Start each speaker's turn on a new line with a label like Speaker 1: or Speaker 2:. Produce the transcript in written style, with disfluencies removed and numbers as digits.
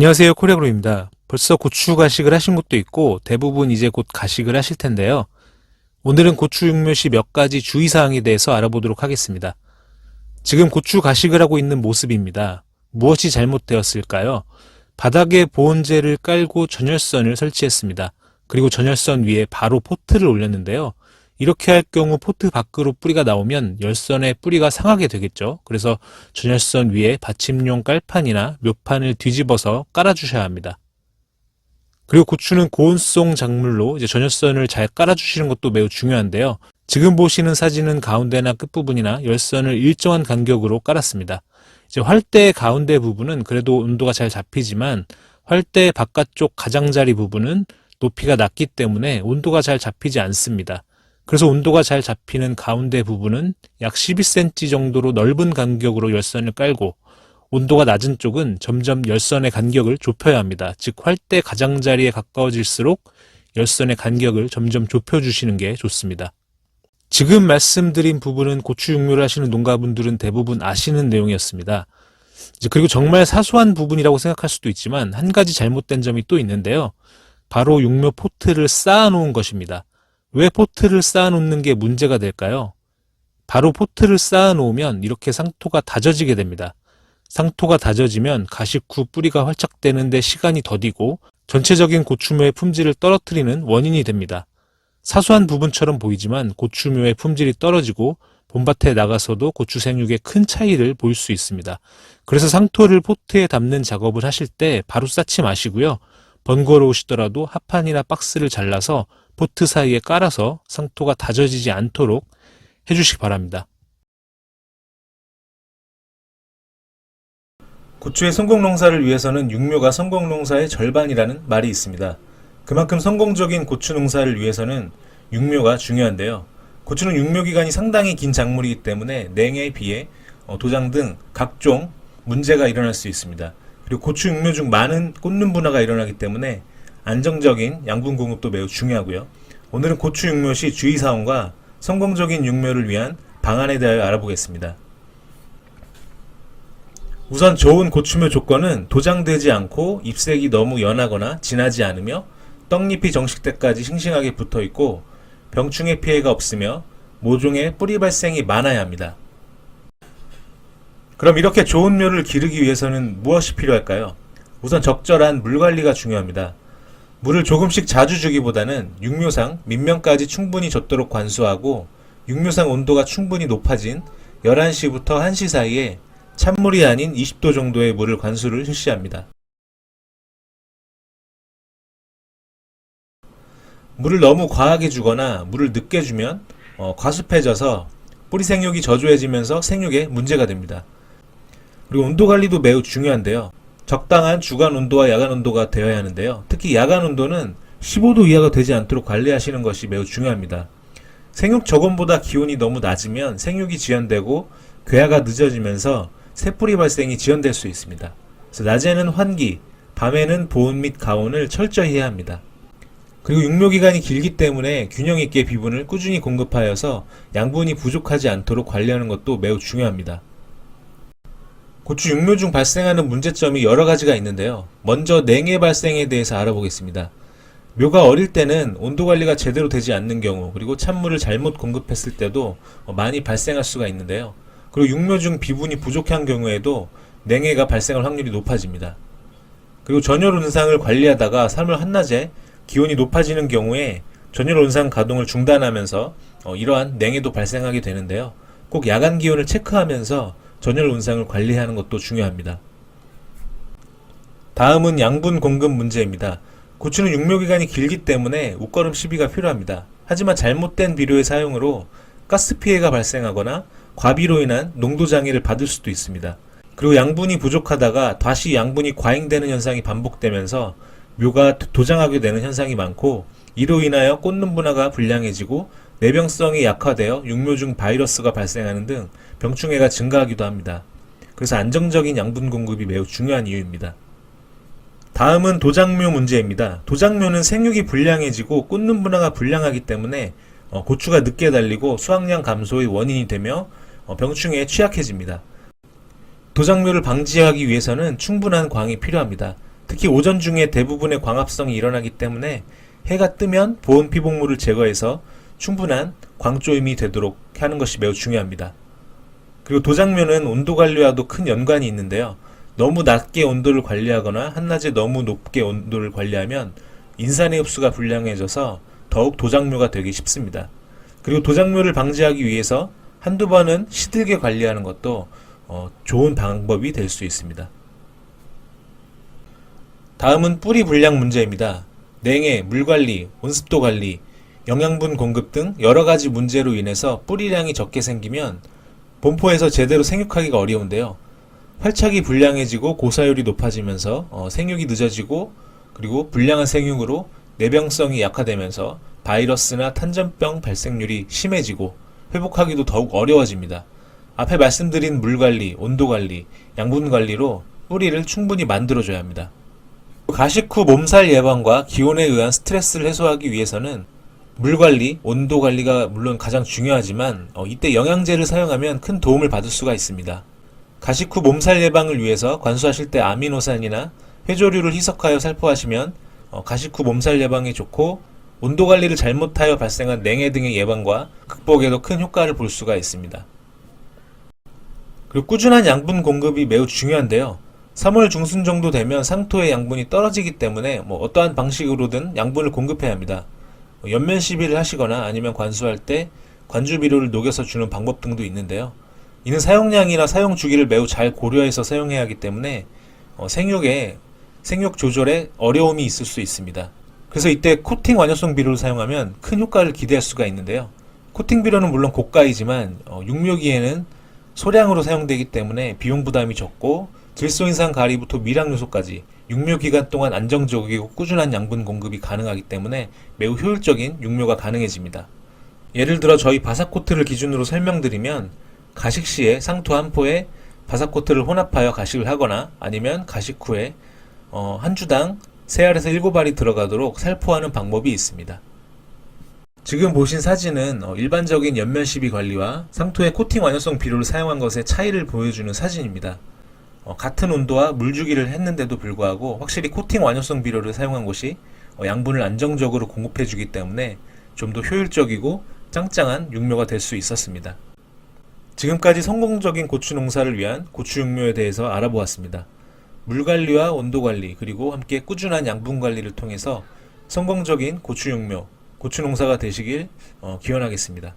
Speaker 1: 안녕하세요, 코리아그로입니다. 벌써 고추 가식을 하신 분도 있고 대부분 이제 곧 가식을 하실 텐데요. 오늘은 고추 육묘시 몇 가지 주의사항에 대해서 알아보도록 하겠습니다. 지금 고추 가식을 하고 있는 모습입니다. 무엇이 잘못되었을까요? 바닥에 보온재를 깔고 전열선을 설치했습니다. 그리고 전열선 위에 바로 포트를 올렸는데요. 이렇게 할 경우 포트 밖으로 뿌리가 나오면 열선의 뿌리가 상하게 되겠죠. 그래서 전열선 위에 받침용 깔판이나 묘판을 뒤집어서 깔아주셔야 합니다. 그리고 고추는 고온성 작물로 이제 전열선을 잘 깔아주시는 것도 매우 중요한데요. 지금 보시는 사진은 가운데나 끝부분이나 열선을 일정한 간격으로 깔았습니다. 이제 활대 가운데 부분은 그래도 온도가 잘 잡히지만 활대 바깥쪽 가장자리 부분은 높이가 낮기 때문에 온도가 잘 잡히지 않습니다. 그래서 온도가 잘 잡히는 가운데 부분은 약 11cm 정도로 넓은 간격으로 열선을 깔고 온도가 낮은 쪽은 점점 열선의 간격을 좁혀야 합니다. 즉 활대 가장자리에 가까워질수록 열선의 간격을 점점 좁혀주시는 게 좋습니다. 지금 말씀드린 부분은 고추 육묘를 하시는 농가분들은 대부분 아시는 내용이었습니다. 그리고 정말 사소한 부분이라고 생각할 수도 있지만 한 가지 잘못된 점이 또 있는데요. 바로 육묘 포트를 쌓아 놓은 것입니다. 왜 포트를 쌓아 놓는 게 문제가 될까요? 바로 포트를 쌓아 놓으면 이렇게 상토가 다져지게 됩니다. 상토가 다져지면 가식 후 뿌리가 활착되는데 시간이 더디고 전체적인 고추묘의 품질을 떨어뜨리는 원인이 됩니다. 사소한 부분처럼 보이지만 고추묘의 품질이 떨어지고 봄밭에 나가서도 고추 생육에 큰 차이를 보일 수 있습니다. 그래서 상토를 포트에 담는 작업을 하실 때 바로 쌓지 마시고요. 번거로우시더라도 합판이나 박스를 잘라서 포트 사이에 깔아서 상토가 다져지지 않도록 해주시기 바랍니다. 고추의 성공 농사를 위해서는 육묘가 성공 농사의 절반이라는 말이 있습니다. 그만큼 성공적인 고추 농사를 위해서는 육묘가 중요한데요. 고추는 육묘 기간이 상당히 긴 작물이기 때문에 냉해에 비해 도장 등 각종 문제가 일어날 수 있습니다. 그리고 고추 육묘 중 많은 꽂는 분화가 일어나기 때문에 안정적인 양분 공급도 매우 중요하고요. 오늘은 고추 육묘 시 주의사항과 성공적인 육묘를 위한 방안에 대하여 알아보겠습니다. 우선 좋은 고추묘 조건은 도장되지 않고 잎색이 너무 연하거나 진하지 않으며 떡잎이 정식 때까지 싱싱하게 붙어있고 병충해 피해가 없으며 모종의 뿌리 발생이 많아야 합니다. 그럼 이렇게 좋은 묘를 기르기 위해서는 무엇이 필요할까요? 우선 적절한 물 관리가 중요합니다. 물을 조금씩 자주 주기보다는 육묘상 민명까지 충분히 젖도록 관수하고 육묘상 온도가 충분히 높아진 11시부터 1시 사이에 찬물이 아닌 20도 정도의 물을 관수를 실시합니다. 물을 너무 과하게 주거나 물을 늦게 주면 과습해져서 뿌리 생육이 저조해지면서 생육에 문제가 됩니다. 그리고 온도 관리도 매우 중요한데요. 적당한 주간 온도와 야간 온도가 되어야 하는데요. 특히 야간 온도는 15도 이하가 되지 않도록 관리하시는 것이 매우 중요합니다. 생육 저건보다 기온이 너무 낮으면 생육이 지연되고 궤화가 늦어지면서 새뿌리 발생이 지연될 수 있습니다. 그래서 낮에는 환기, 밤에는 보온 및 가온을 철저히 해야 합니다. 그리고 육묘 기간이 길기 때문에 균형 있게 비분을 꾸준히 공급하여서 양분이 부족하지 않도록 관리하는 것도 매우 중요합니다. 고추 육묘 중 발생하는 문제점이 여러 가지가 있는데요. 먼저 냉해 발생에 대해서 알아보겠습니다. 묘가 어릴 때는 온도 관리가 제대로 되지 않는 경우, 그리고 찬물을 잘못 공급했을 때도 많이 발생할 수가 있는데요. 그리고 육묘 중 비분이 부족한 경우에도 냉해가 발생할 확률이 높아집니다. 그리고 전열 온상을 관리하다가 3월 한낮에 기온이 높아지는 경우에 전열 온상 가동을 중단하면서 이러한 냉해도 발생하게 되는데요. 꼭 야간 기온을 체크하면서 전열 온상을 관리하는 것도 중요합니다. 다음은 양분 공급 문제입니다. 고추는 육묘 기간이 길기 때문에 옷걸음 시비가 필요합니다. 하지만 잘못된 비료의 사용으로 가스 피해가 발생하거나 과비로 인한 농도 장애를 받을 수도 있습니다. 그리고 양분이 부족하다가 다시 양분이 과잉되는 현상이 반복되면서 묘가 도장하게 되는 현상이 많고, 이로 인하여 꽂는 분화가 불량해지고 내병성이 약화되어 육묘 중 바이러스가 발생하는 등 병충해가 증가하기도 합니다. 그래서 안정적인 양분 공급이 매우 중요한 이유입니다. 다음은 도장묘 문제입니다. 도장묘는 생육이 불량해지고 꽂는 분화가 불량하기 때문에 고추가 늦게 달리고 수확량 감소의 원인이 되며 병충해에 취약해집니다. 도장묘를 방지하기 위해서는 충분한 광이 필요합니다. 특히 오전 중에 대부분의 광합성이 일어나기 때문에 해가 뜨면 보온 피복물을 제거해서 충분한 광조임이 되도록 하는 것이 매우 중요합니다. 그리고 도장묘는 온도 관리와도 큰 연관이 있는데요. 너무 낮게 온도를 관리하거나 한낮에 너무 높게 온도를 관리하면 인산의 흡수가 불량해져서 더욱 도장묘가 되기 쉽습니다. 그리고 도장묘를 방지하기 위해서 한두 번은 시들게 관리하는 것도 좋은 방법이 될 수 있습니다. 다음은 뿌리 불량 문제입니다. 냉해, 물관리, 온습도 관리, 영양분 공급 등 여러가지 문제로 인해서 뿌리량이 적게 생기면 본포에서 제대로 생육하기가 어려운데요. 활착이 불량해지고 고사율이 높아지면서 생육이 늦어지고 그리고 불량한 생육으로 내병성이 약화되면서 바이러스나 탄전병 발생률이 심해지고 회복하기도 더욱 어려워집니다. 앞에 말씀드린 물관리, 온도관리, 양분관리로 뿌리를 충분히 만들어줘야 합니다. 가식 후 몸살 예방과 기온에 의한 스트레스를 해소하기 위해서는 물관리, 온도관리가 물론 가장 중요하지만 이때 영양제를 사용하면 큰 도움을 받을 수가 있습니다. 가식 후 몸살 예방을 위해서 관수하실 때 아미노산이나 해조류를 희석하여 살포하시면 가식 후 몸살 예방에 좋고 온도관리를 잘못하여 발생한 냉해 등의 예방과 극복에도 큰 효과를 볼 수가 있습니다. 그리고 꾸준한 양분 공급이 매우 중요한데요. 3월 중순 정도 되면 상토의 양분이 떨어지기 때문에 어떠한 방식으로든 양분을 공급해야 합니다. 연면 시비를 하시거나 아니면 관수할 때 관주비료를 녹여서 주는 방법 등도 있는데요. 이는 사용량이나 사용 주기를 매우 잘 고려해서 사용해야 하기 때문에 생육 조절에 어려움이 있을 수 있습니다. 그래서 이때 코팅 완효성 비료를 사용하면 큰 효과를 기대할 수가 있는데요. 코팅 비료는 물론 고가이지만 육묘기에는 소량으로 사용되기 때문에 비용 부담이 적고 질소 인상 가리부터 미량 요소까지 육묘 기간 동안 안정적이고 꾸준한 양분 공급이 가능하기 때문에 매우 효율적인 육묘가 가능해집니다. 예를 들어 저희 바사코트를 기준으로 설명드리면 가식 시에 상토 한 포에 바사코트를 혼합하여 가식을 하거나 아니면 가식 후에 한 주당 3알에서 7알이 들어가도록 살포하는 방법이 있습니다. 지금 보신 사진은 일반적인 연면 시비 관리와 상토의 코팅 완효성 비료를 사용한 것의 차이를 보여주는 사진입니다. 같은 온도와 물주기를 했는데도 불구하고 확실히 코팅 완효성 비료를 사용한 것이 양분을 안정적으로 공급해주기 때문에 좀 더 효율적이고 짱짱한 육묘가 될 수 있었습니다. 지금까지 성공적인 고추 농사를 위한 고추 육묘에 대해서 알아보았습니다. 물관리와 온도관리 그리고 함께 꾸준한 양분 관리를 통해서 성공적인 고추 육묘, 고추 농사가 되시길 기원하겠습니다.